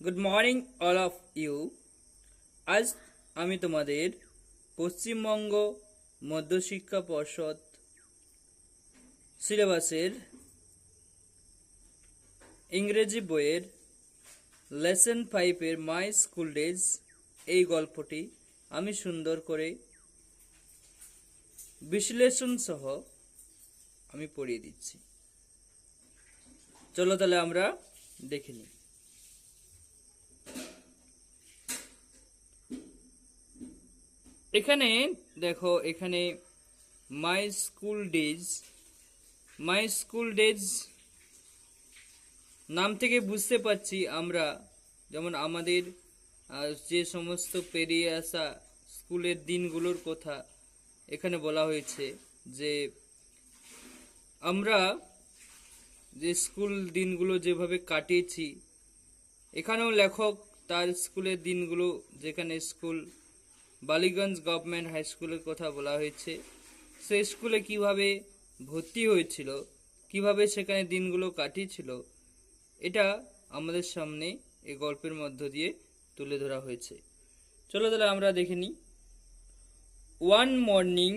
Good morning all of you. আজ আমি তোমাদের পশ্চিমবঙ্গ মধ্যশিক্ষা পর্ষদ সিলেবাসের ইংরেজি বইয়ের লেসন 5-এর মাই স্কুল ডেজ এই গল্পটি আমি সুন্দর করে বিশ্লেষণ সহ আমি পড়িয়ে দিচ্ছি। চলো তাহলে আমরা দেখে নিই। এখানে দেখো, এখানে মাই স্কুল ডেজ নাম থেকে বুঝতে পারছি আমরা, যেমন আমাদের যে সমস্ত পেরিয়ে আসা স্কুলের দিনগুলোর কথা এখানে বলা হয়েছে, যে আমরা যে স্কুল দিনগুলো যেভাবে কাটিয়েছি, এখানেও লেখক তার স্কুলের দিনগুলো, যেখানে স্কুল বালিগঞ্জ গভর্নমেন্ট হাই স্কুলের কথা বলা হয়েছে, সেই স্কুলে কিভাবে ভর্তি হয়েছিল, কিভাবে সেখানে দিনগুলো কাটিয়েছিল, এটা আমাদের সামনে এই গল্পের মধ্য দিয়ে তুলে ধরা হয়েছে। চলো তাহলে আমরা দেখে নিই। One morning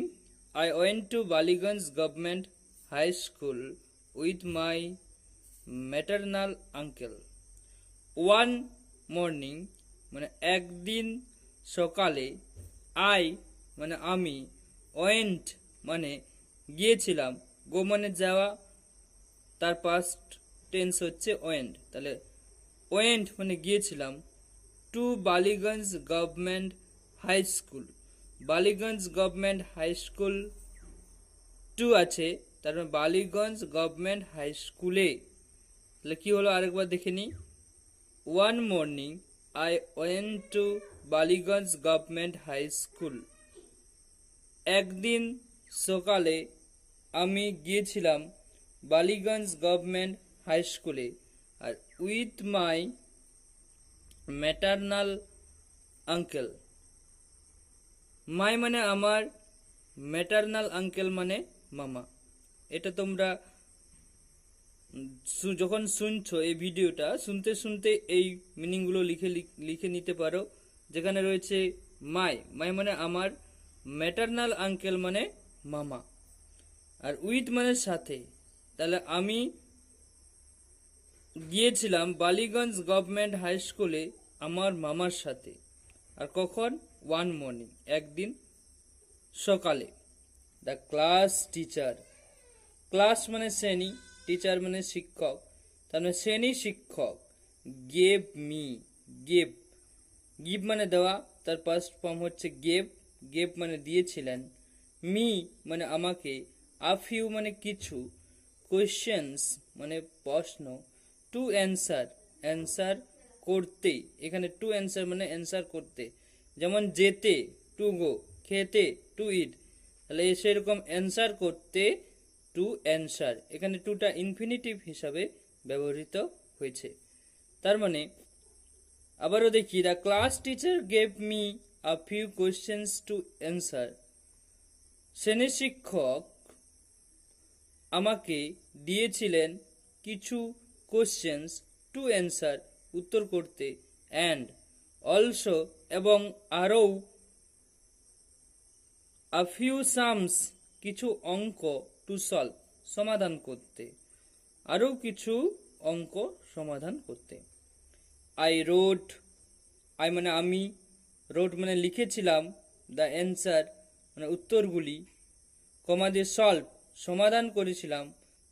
I went to Ballygunge government high school with my maternal uncle. One morning মানে একদিন সকালে, আই মানে আমি, ওয়েন্ট মানে গিয়েছিলাম, গো মানে যাওয়া, তার পাস্ট টেন্স হচ্ছে ওয়েন্ট, তাহলে ওয়েন্ট মানে গিয়েছিলাম, to Ballygunge government high school. Ballygunge government high school to আছে, তার মানে বালিগঞ্জ গভর্নমেন্ট হাই স্কুলে। তাহলে কি হলো আরেকবার দেখে নিই। One morning I went to Ballygunge government high school. একদিন সকালে আমি গিয়েছিলাম বালিগঞ্জ গভর্নমেন্ট হাই স্কুলে। আর with my maternal uncle, my মানে আমার, ম্যাটারনাল আঙ্কেল মানে মামা। এটা তোমরা যখন শুনছো এই ভিডিওটা, শুনতে শুনতে এই মিনিংগুলো লিখে নিতে পারো। যেখানে রয়েছে মাই মানে আমার, ম্যাটারনাল আঙ্কেল মানে মামা, আর উইথ মানে সাথে। তাহলে আমি গিয়েছিলাম বালিগঞ্জ গভর্নমেন্ট হাই স্কুলে আমার মামার সাথে। আর কখন? ওয়ান মর্নিং একদিন সকালে। দ্য ক্লাস টিচার, ক্লাস মানে শ্রেণী, টিচার মানে শিক্ষক, তার মানে শ্রেণী শিক্ষক, গেভ মি, গেভ গিভ মানে দেওয়া, তার পাস্ট ফর্ম হচ্ছে গেভ, গেভ মানে দিয়েছিলেন, মি মানে আমাকে, আ ফিউ মানে কিছু, কোয়েশ্চেন্স মানে প্রশ্ন, টু অ্যান্সার অ্যান্সার করতে, এখানে টু অ্যান্সার মানে অ্যান্সার করতে, যেমন যেতে টু গো, খেতে টু ইট, তাহলে সেরকম অ্যান্সার করতে টু অ্যান্সার, এখানে টুটা ইনফিনিটিভ হিসাবে ব্যবহৃত হয়েছে। তার মানে আবারও দেখি, the class teacher gave me a few questions to answer. শ্রেণী শিক্ষক আমাকে দিয়েছিলেন কিছু কোয়েশ্চেন্স টু অ্যান্সার উত্তর করতে, অ্যান্ড অলসো এবং আরও, আ ফিউ সামস কিছু অঙ্ক, টু সলভ সমাধান করতে, আরও কিছু অঙ্ক সমাধান করতে। আই রোড, আই মানে আমি, রোড মানে লিখেছিলাম, দ্য অ্যান্সার মানে উত্তরগুলি, কমা দিয়ে সলভ সমাধান করেছিলাম,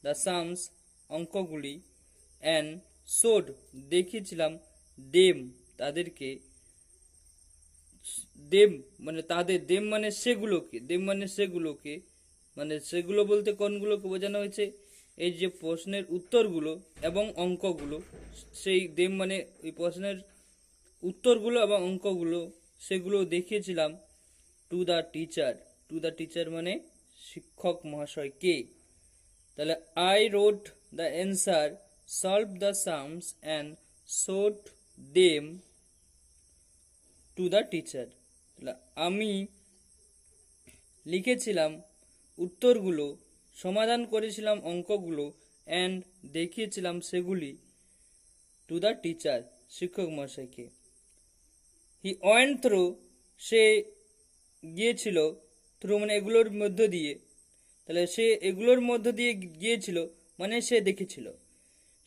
দ্য সামস অঙ্কগুলি, অ্যান্ড শোড দেখিয়েছিলাম, দেম তাদেরকে, দেম মানে তাদের, দেম মানে সেগুলোকে, দেম মানে সেগুলোকে, মানে সেগুলো বলতে কোনগুলোকে বোঝানো হয়েছে? এই যে প্রশ্নের উত্তরগুলো এবং অঙ্কগুলো, সেই দেম মানে ওই প্রশ্নের উত্তরগুলো এবং অঙ্কগুলো, সেগুলো দেখিয়েছিলাম to the teacher. To the teacher মানে শিক্ষক মহাশয়কে। তাহলে I wrote the answer, solve the sums and showed them to the teacher. তাহলে আমি লিখেছিলাম উত্তরগুলো, সমাধান করেছিলাম অঙ্কগুলো, অ্যান্ড দেখিয়েছিলাম সেগুলি টু দ্য টিচার শিক্ষক মশাইকে। হি ওয়েন্ট থ্রু, সে গিয়েছিল, থ্রু মানে এগুলোর মধ্য দিয়ে, তাহলে সে এগুলোর মধ্য দিয়ে গিয়েছিল মানে সে দেখেছিল,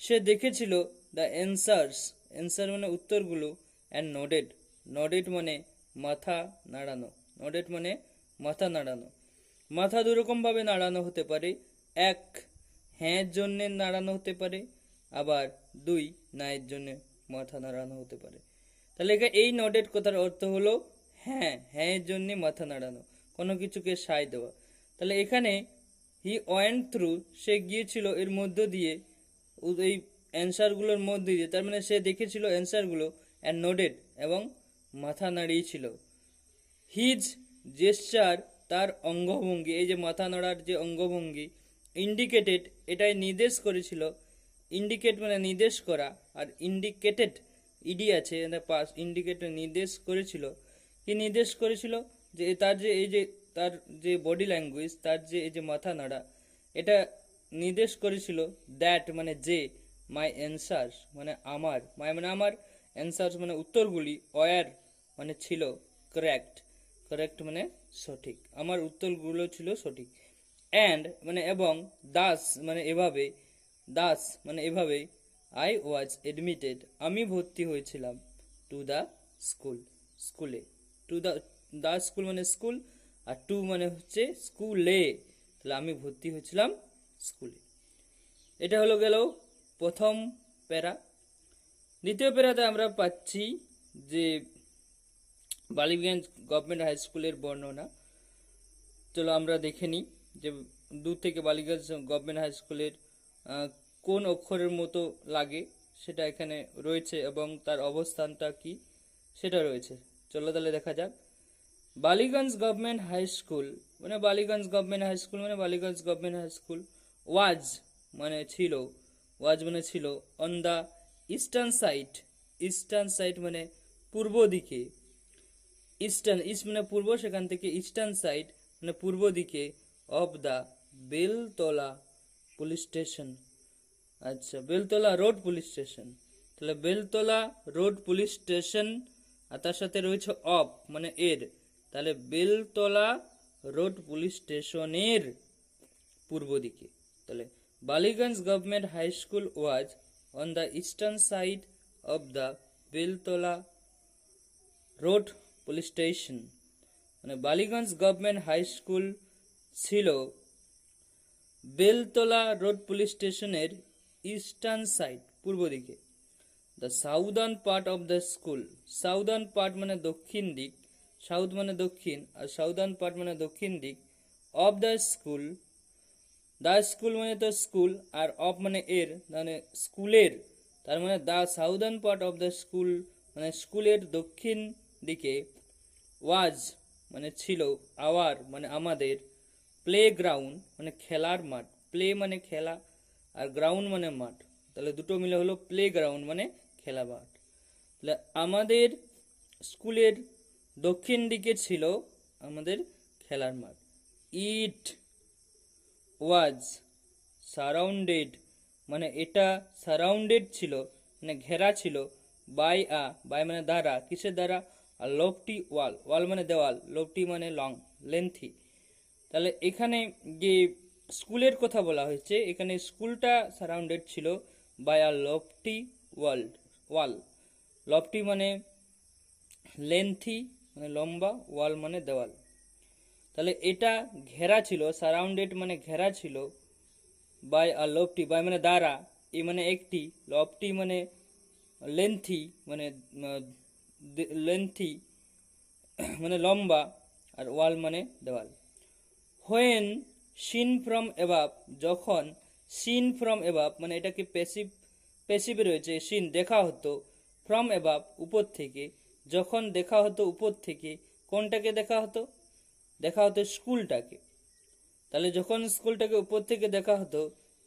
সে দেখেছিল দ্য অ্যান্সার্স, অ্যান্সার মানে উত্তরগুলো, অ্যান্ড নোডেড, নোডেড মানে মাথা নাড়ানো, নোডেড মানে মাথা নাড়ানো। মাথা দুরকমভাবে নাড়ানো হতে পারে, এক হ্যাঁ জন্যে নাড়ানো হতে পারে, আবার দুই নায়ের জন্যে মাথা নাড়ানো হতে পারে। তাহলে এই নোডেড কথার অর্থ হলো হ্যাঁ, হ্যাঁ এর জন্যে মাথা নাড়ানো, কোনো কিছুকে সায় দেওয়া। তাহলে এখানে হি ওয়েন্ট থ্রু, সে গিয়েছিল এর মধ্য দিয়ে, এই অ্যান্সারগুলোর মধ্য দিয়ে, তার মানে সে দেখেছিল অ্যান্সারগুলো, অ্যান্ড নোডেড এবং মাথা নাড়িয়েছিল। হিজ জেস্চার, তার অঙ্গভঙ্গি, এই যে মাথা নাড়ার যে অঙ্গভঙ্গি, ইন্ডিকেটেড, এটাই নির্দেশ করেছিল, ইন্ডিকেট মানে নির্দেশ করা, আর ইন্ডিকেটেড ইডি আছে পাস, ইন্ডিকেট নির্দেশ করেছিল, কি নির্দেশ করেছিল, যে তার যে এই যে তার যে বডি ল্যাঙ্গুয়েজ, তার যে এই যে মাথা নাড়া, এটা নির্দেশ করেছিল দ্যাট মানে যে, মাই অ্যান্সার্স মানে আমার, মাই মানে আমার, অ্যান্সার্স মানে উত্তরগুলি, ওয়ার মানে ছিল, কারেক্ট, কারেক্ট মানে সঠিক, আমার উত্তরগুলো ছিল সঠিক, অ্যান্ড মানে এবং, দাস মানে এভাবে, দাস মানে এভাবে, আই ওয়াজ এডমিটেড, আমি ভর্তি হয়েছিলাম, টু দ্য স্কুল, স্কুলে, টু দ্য স্কুল মানে স্কুল, আর টু মানে হচ্ছে স্কুলে, তাহলে আমি ভর্তি হয়েছিলাম স্কুলে। এটা হলো গেল প্রথম প্যারা। দ্বিতীয় প্যারাতে আমরা পাচ্ছি যে বালিগঞ্জ গভর্নমেন্ট হাই স্কুলের বর্ণনা। চলো আমরা দেখে নিই যে দূর থেকে বালিগঞ্জ গভর্নমেন্ট হাই স্কুলের কোন অক্ষরের মতো লাগে সেটা এখানে রয়েছে, এবং তার অবস্থানটা কি সেটা রয়েছে। চলো তাহলে দেখা যাক। বালিগঞ্জ গভর্নমেন্ট হাই স্কুল মানে বালিগঞ্জ গভর্নমেন্ট হাই স্কুল মানে বালিগঞ্জ গভর্নমেন্ট হাই স্কুল, ওয়াজ মানে ছিল, ওয়াজ মানে ছিল, on the eastern side, eastern side মানে পূর্ব দিকে, ইস্টার্ন, ইস্ট মানে পূর্ব, সেখান থেকে ইস্টার্ন সাইড মানে পূর্ব দিকে, of the Beltala police station, আচ্ছা বেলতলা রোড পুলিশ স্টেশন, তাহলে বেলতলা রোড পুলিশ স্টেশন, আর তার সাথে রয়েছে অফ মানে এর, তাহলে বেলতলা রোড পুলিশ স্টেশনের পূর্ব দিকে। তাহলে Ballygunge government high school was on the eastern side of the Beltala road police station, মানে বালিগঞ্জ গভর্নমেন্ট হাই স্কুল ছিল বেলতলা রোড পুলিশ স্টেশনের ইস্টার্ন সাইড পূর্ব দিকে। The southern part of the school, southern part মানে দক্ষিণ দিক, সাউথ মানে দক্ষিণ, আর সাউদার্ন পার্ট মানে দক্ষিণ দিক, of the school, the school মানে তো স্কুল, আর অফ মানে এর, মানে স্কুলের, তার মানে the southern part of the school মানে স্কুলের দক্ষিণ দিকে, ওয়াজ মানে ছিল, আওয়ার মানে আমাদের, প্লে গ্রাউন্ড মানে খেলার মাঠ, প্লে মানে খেলা, আর গ্রাউন্ড মানে মাঠ, তাহলে দুটো মিলে হলো প্লে গ্রাউন্ড মানে খেলা মাঠ। তাহলে আমাদের স্কুলের দক্ষিণ দিকে ছিল আমাদের খেলার মাঠ। ইট ওয়াজ সারাউন্ডেড মানে এটা সারাউন্ডেড ছিল মানে ঘেরা ছিল, বাই বাই মানে দ্বারা, কিসের দ্বারা, আর লফটি ওয়াল, ওয়াল মানে দেওয়াল, লফটি মানে লং, লেন্থি। তাহলে এখানে যে স্কুলের কথা বলা হয়েছে, এখানে স্কুলটা সারাউন্ডেড ছিল by a lofty wall, lofty মানে লেন্থি মানে লম্বা, ওয়াল মানে দেওয়াল, তাহলে এটা ঘেরা ছিল, সারাউন্ডেড মানে ঘেরা ছিল, বাই আ লফটি, বাই মানে দ্বারা, এ মানে একটি, লফটি মানে লেন্থি মানে লেন্থি মানে লম্বা, আর ওয়াল মানে দেওয়াল। হোয়েন সিন ফ্রম এবাব, যখন, সিন ফ্রম এবাব মানে এটাকে প্যাসিভ, প্যাসিভে রয়েছে, সিন দেখা হতো, ফ্রম এবাব উপর থেকে, যখন দেখা হতো উপর থেকে, কোনটাকে দেখা হতো, দেখা হতো স্কুলটাকে, তাহলে যখন স্কুলটাকে উপর থেকে দেখা হতো,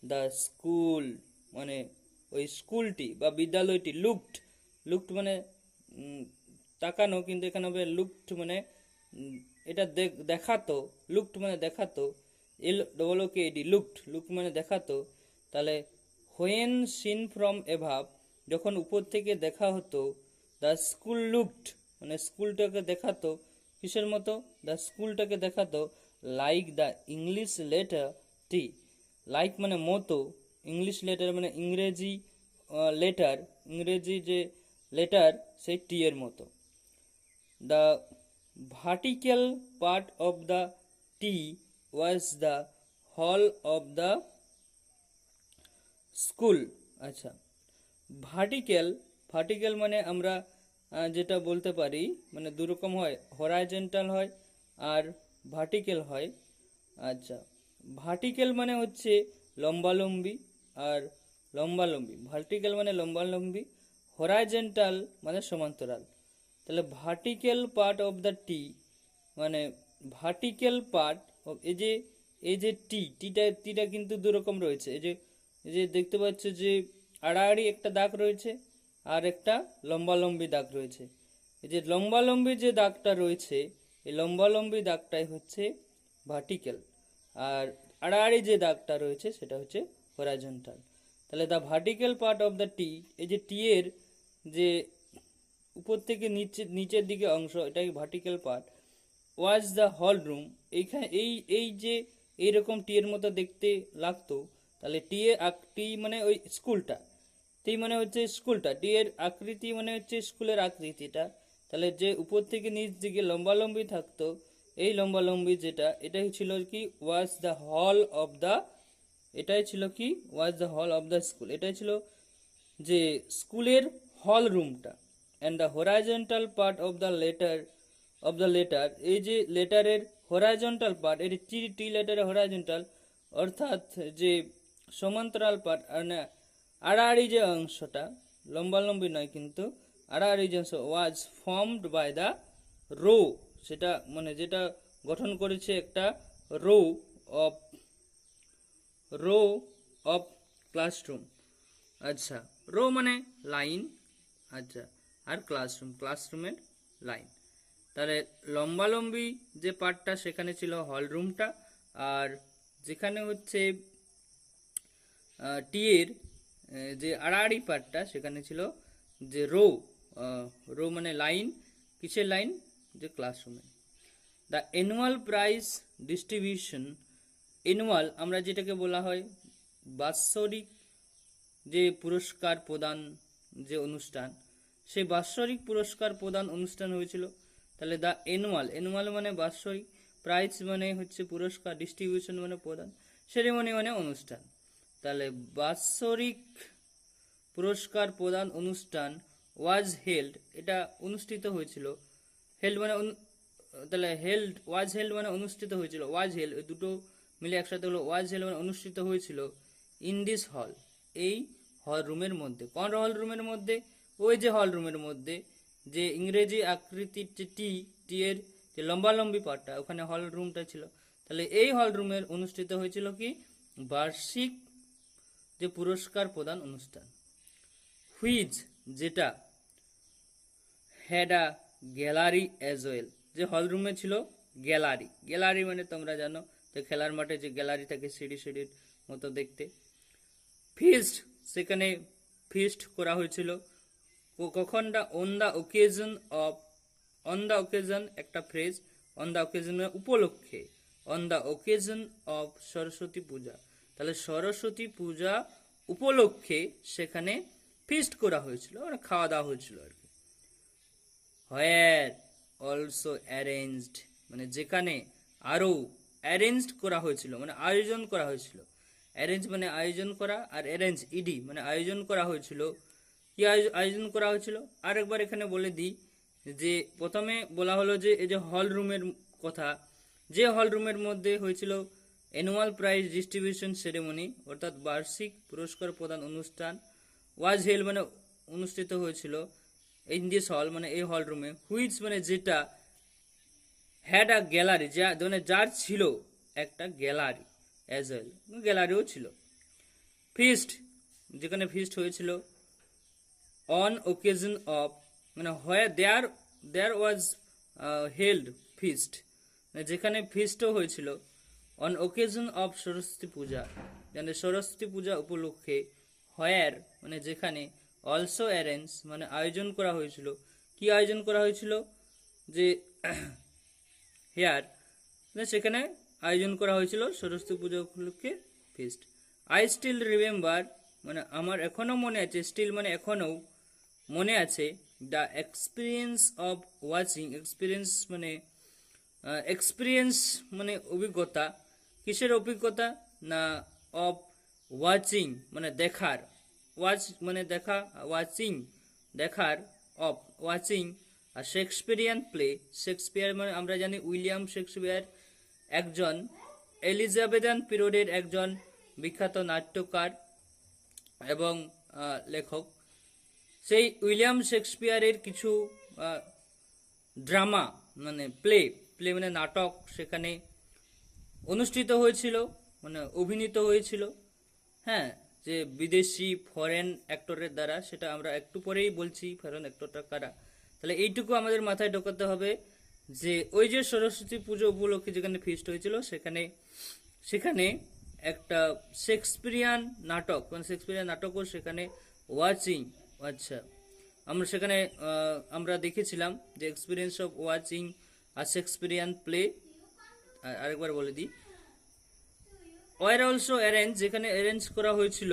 দ্য স্কুল মানে ওই স্কুলটি বা বিদ্যালয়টি, লুকড, লুকড মানে তাকানো, কিন্তু এখানে হবে লুকড মানে এটা দেখাতো, লুকড মানে দেখাতো, LOOKED, লুকড, লুক মানে দেখাতো, তাহলে হোয়েন সিন ফ্রম এভাব, যখন উপর থেকে দেখা হতো, দ্য স্কুল লুকড মানে স্কুলটাকে দেখাতো কিসের মতো, দ্য স্কুলটাকে দেখাতো like the English letter T. Like মানে মতো, ইংলিশ লেটার মানে ইংরেজি লেটার, ইংরেজি যে লেটার সেই টি এর মতো। The vertical part of the T was the hall of the school. আচ্ছা, ভার্টিক্যাল, ভার্টিক্যাল মানে আমরা যেটা বলতে পারি মানে দুরকম হয়, হরাইজন্টাল হয় আর ভার্টিক্যাল হয়। আচ্ছা, ভার্টিক্যাল মানে হচ্ছে লম্বালম্বি, আর লম্বালম্বি, ভার্টিক্যাল মানে লম্বালম্বি, হরাইজন্টাল মানে সমান্তরাল। তাহলে ভার্টিক্যাল পার্ট অফ দ্য টি মানে ভার্টিক্যাল পার্ট অফ, এই যে টিটা কিন্তু দুরকম রয়েছে। এই যে দেখতে পাচ্ছ যে আড়াআড়ি একটা দাগ রয়েছে আর একটা লম্বালম্বি দাগ রয়েছে। এই যে লম্বালম্বি যে দাগটা রয়েছে, এই লম্বালম্বি দাগটাই হচ্ছে ভার্টিক্যাল, আর আড়াআড়ি যে দাগটা রয়েছে সেটা হচ্ছে হরাইজন্টাল। তাহলে the vertical part of the T, এই যে টি এর যে উপর থেকে নিচের দিকে অংশ, এটাই vertical part, was the hall room. এইখানে এই যে এইরকম টি এর মতো দেখতে লাগতো, তাহলে টি মানে ওই স্কুলটা, টি মানে হচ্ছে স্কুলটা, টি এর আকৃতি মানে হচ্ছে স্কুলের আকৃতিটা। তাহলে যে উপর থেকে নিচ দিকে লম্বালম্বি থাকতো, এই লম্বালম্বি যেটা, এটাই ছিল কি was the hall of the, এটাই ছিল কি was the hall of the school, এটাই ছিল যে স্কুলের হল রুমটা। And the horizontal part of the letter, এই যে লেটারের হরাইজন্টাল পার্ট, এটি টি লেটারের হরাইজন্টাল অর্থাৎ যে সমান্তরাল পার্ট, আর না আড়াআড়ি যে অংশটা, লম্বালম্বি নয় কিন্তু আড়াআড়ি যে অংশ, was formed by the row, সেটা মানে যেটা গঠন করেছে একটা row of, row of classroom. আচ্ছা, রো মানে লাইন, আচ্ছা, আর ক্লাসরুমের লাইন। তাহলে লম্বালম্বি যে পার্টটা সেখানে ছিল হল রুমটা, আর যেখানে হচ্ছে টি এর যে আড়াআড়ি পার্টটা সেখানে ছিল যে রো, রো মানে লাইন, কিসের লাইন, যে ক্লাসরুমে। The annual prize distribution, annual আমরা যেটাকে বলা হয় বাৎসরিক যে পুরস্কার প্রদান যে অনুষ্ঠান, সেই বাৎসরিক পুরস্কার প্রদান অনুষ্ঠান হয়েছিল। তাহলে দ্য অ্যানুয়াল মানে বাৎসরিক, প্রাইজ মানে হচ্ছে পুরস্কার, ডিস্ট্রিবিউশন মানে প্রদান, সেরেমনি মানে অনুষ্ঠান। তাহলে বাৎসরিক পুরস্কার প্রদান অনুষ্ঠান ওয়াজ হেল্ড, এটা অনুষ্ঠিত হয়েছিল, হেল্ড মানে তাহলে ওয়াজ হেল্ড মানে অনুষ্ঠিত হয়েছিল, ওয়াজ হেল্ড ওই দুটো মিলে একসাথে হলো, ওয়াজ হেল্ড মানে অনুষ্ঠিত হয়েছিল ইন দিস হল, এই হল রুমের মধ্যে। কোন হল রুমের মধ্যে, ওই যে হল রুমের মধ্যে যে ইংরেজি আকৃতির যে টি এর যে লম্বালম্বি পার্টটা, ওখানে হল রুমটা ছিল। তাহলে এই হল রুমের অনুষ্ঠিত হয়েছিল কি বার্ষিক যে পুরস্কার প্রদান অনুষ্ঠান। হুইচ যেটা had a gallery as well, যে হল রুমে ছিল গ্যালারি, গ্যালারি মানে তোমরা জানো যে খেলার মাঠে যে গ্যালারি থাকে সিঁড়ির মতো দেখতে। ফিস্ট, সেখানে ফিস্ট করা হয়েছিল কখনটা on the occasion of, on the occasion একটা ফ্রেজ, অন দ্য ওকেজন উপলক্ষে, on the occasion of Saraswati Puja, তাহলে সরস্বতী পূজা উপলক্ষে সেখানে ফিস্ট করা হয়েছিল, মানে খাওয়া দাওয়া হয়েছিল আর কি। হোয়ার অলসো অ্যারেঞ্জড মানে যেখানে আরও অ্যারেঞ্জড করা হয়েছিল মানে আয়োজন করা হয়েছিল, অ্যারেঞ্জ মানে আয়োজন করা, আর অ্যারেঞ্জ ইডি মানে আয়োজন করা হয়েছিল। কি আয়োজন করা হয়েছিল আরেকবার এখানে বলে দিই, যে প্রথমে বলা হলো যে এই যে হল রুমের কথা, যে হল রুমের মধ্যে হয়েছিল অ্যানুয়াল প্রাইজ ডিস্ট্রিবিউশন সেরেমনি অর্থাৎ বার্ষিক পুরস্কার প্রদান অনুষ্ঠান, ওয়াজ হেল মানে অনুষ্ঠিত হয়েছিল ইন দিস হল মানে এই হল রুমে, হুইচ মানে যেটা, হ্যাড আ গ্যালারি যা মানে যার ছিল একটা গ্যালারি, অ্যাজ ওয়েল গ্যালারিও ছিল। ফিস্ট যেখানে ফিস্ট হয়েছিল, অন ওকেজন অফ মানে হয় দেয়ার ওয়াজ হেল্ড ফিস্ট মানে যেখানে ফিস্টও হয়েছিল, অন ওকেজন অফ সরস্বতী পূজা মানে সরস্বতী পূজা উপলক্ষে, হোয়ার মানে যেখানে, অলসো অ্যারেঞ্জ মানে আয়োজন করা হয়েছিল। কি আয়োজন করা হয়েছিল? যে হেয়ার সেখানে আয়োজন করা হয়েছিল সরস্বতী পুজো উপলক্ষে ফিস্ট। আই স্টিল রিমেম্বার মানে আমার এখনো মনে আছে, স্টিল মানে এখনো মনে আছে, the experience of watching, experience মানে অভিজ্ঞতা। কিসের অভিজ্ঞতা? না অফ ওয়াচিং মানে দেখার, ওয়াচ মানে দেখা, ওয়াচিং দেখার, of watching a Shakespearean play. Shakespeare মানে আমরা জানি উইলিয়াম শেক্সপিয়ার একজন এলিজাবেথান পিরিয়ডের একজন বিখ্যাত নাট্যকার এবং লেখক। সেই উইলিয়াম শেক্সপিয়ারের কিছু ড্রামা মানে প্লে মানে নাটক সেখানে অনুষ্ঠিত হয়েছিল, মানে অভিনীত হয়েছিল। হ্যাঁ, যে বিদেশি ফরেন অ্যাক্টরের দ্বারা, সেটা আমরা একটু পরেই বলছি ফরেন অ্যাক্টরটা কারা। তাহলে এইটুকু আমাদের মাথায় ঢোকাতে হবে যে ওই যে সরস্বতী পুজো উপলক্ষে যেখানে ফিস্ট হয়েছিল সেখানে একটা শেক্সপিয়ারিয়ান নাটক, মানে শেক্সপিয়ারিয়ান নাটকও সেখানে ওয়াচিং। আচ্ছা, আমরা সেখানে আমরা দেখেছিলাম যে experience of watching a Shakespearean play. আরেকবার বলে দিই, ওয়ার অলসো অ্যারেঞ্জ, যেখানে অ্যারেঞ্জ করা হয়েছিল,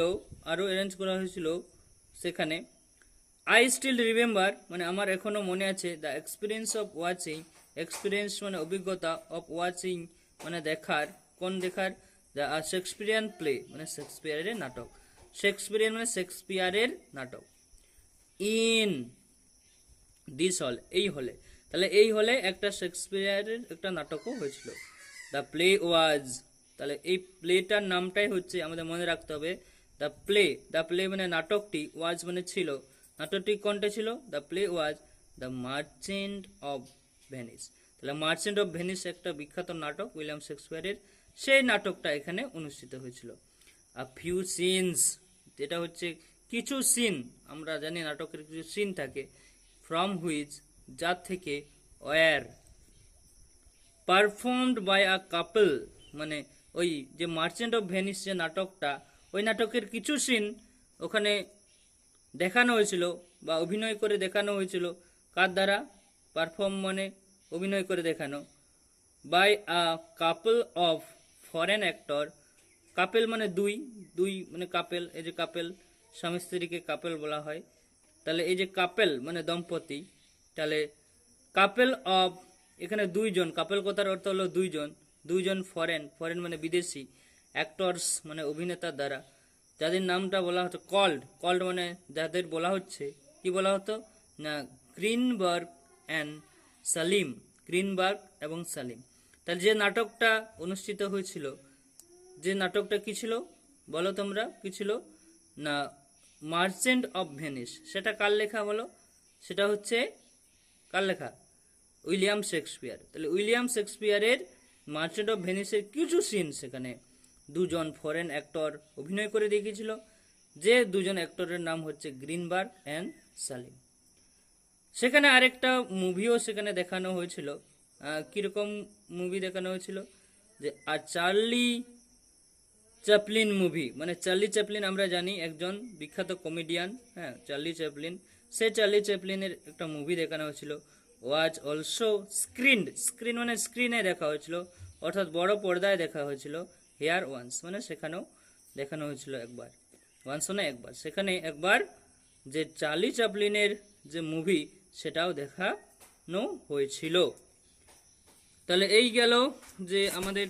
আরও অ্যারেঞ্জ করা হয়েছিল সেখানে। আই স্টিল রিমেম্বার মানে আমার এখনো মনে আছে, the experience of watching, experience মানে অভিজ্ঞতা, অফ ওয়াচিং মানে দেখার, কোন দেখার? দ্য শেক্সপিয়ারিয়ান প্লে মানে শেক্সপিয়ারের নাটক, শেক্সপিয়ারিয়ান মানে শেক্সপিয়ারের নাটক। ইন দিস হল, এই হলে, তাহলে এই হলে একটা শেক্সপিয়ারের একটা নাটকও হয়েছিল। দ্য প্লে ওয়াজ, তাহলে এই প্লেটার নামটাই হচ্ছে আমাদের মনে রাখতে হবে দ্য প্লে মানে নাটকটি, ওয়াজ মানে ছিল, নাটকটি কোনটা ছিল? The play was the merchant of Venice. তাহলে মার্চেন্ট অফ ভেনিস একটা বিখ্যাত নাটক উইলিয়াম শেক্সপিয়ারের, সেই নাটকটা এখানে অনুষ্ঠিত হয়েছিল। আ ফিউ সিনস, যেটা হচ্ছে কিছু সিন, আমরা জানি নাটকের কিছু সিন থাকে, ফ্রম হুইচ যার থেকে, ওয়ার পারফর্মড বাই আ কাপল, মানে ওই যে মার্চেন্ট অফ ভেনিস যে নাটকটা, ওই নাটকের কিছু সিন ওখানে দেখানো হয়েছিল বা অভিনয় করে দেখানো হয়েছিল। কার দ্বারা? পারফর্ম মানে অভিনয় করে দেখানো, by a couple of foreign actor. Couple মানে দুই, মানে কাপেল, এই যে কাপেল, স্বামী স্ত্রীকে কাপেল বলা হয়। তাহলে এই যে কাপেল মানে দম্পতি, তাহলে কাপেল অফ, এখানে দুইজন, কাপেল কথার অর্থ হলো দুইজন ফরেন মানে বিদেশি, অ্যাক্টরস মানে অভিনেতার দ্বারা, যাদের নামটা বলা হতো কল্ড মানে যাদের বলা হচ্ছে, কি বলা হতো না, গ্রিনবার্গ অ্যান্ড সালিম, গ্রিনবার্গ এবং সালিম। তাহলে যে নাটকটা অনুষ্ঠিত হয়েছিল, যে নাটকটা কি ছিল বলো তোমরা, কি ছিল না, মার্চেন্ট অফ ভেনিস। সেটা কার লেখা বলো? সেটা হচ্ছে কার লেখা? William Shakespeare. তাহলে উইলিয়াম শেক্সপিয়ারের মার্চেন্ট অফ ভেনিসের কিছু সিন সেখানে দুজন ফরেন অ্যাক্টর অভিনয় করে দেখিয়েছিল, যে দুজন অ্যাক্টরের নাম হচ্ছে গ্রিনবার্গ অ্যান্ড সালিম। সেখানে আরেকটা মুভিও সেখানে দেখানো হয়েছিল। কিরকম মুভি দেখানো হয়েছিল? যে চার্লি চ্যাপলিন মুভি, মানে চার্লি চ্যাপলিন আমরা জানি একজন বিখ্যাত কমেডিয়ান, হ্যাঁ, চার্লি চ্যাপলিন। সেই চার্লি চ্যাপলিনের একটা মুভি দেখানো হয়েছিল, ওয়াজ অলসো স্ক্রিন মানে স্ক্রিনে দেখা হয়েছিল, অর্থাৎ বড় পর্দায় দেখা হয়েছিল। হেয়ার ওয়ান্স মানে সেখানেও দেখানো হয়েছিল একবার, ওয়ান্স মানে একবার, সেখানে একবার যে চার্লি চ্যাপলিনের যে মুভি সেটাও দেখানো হয়েছিল। তাহলে এই গেল যে আমাদের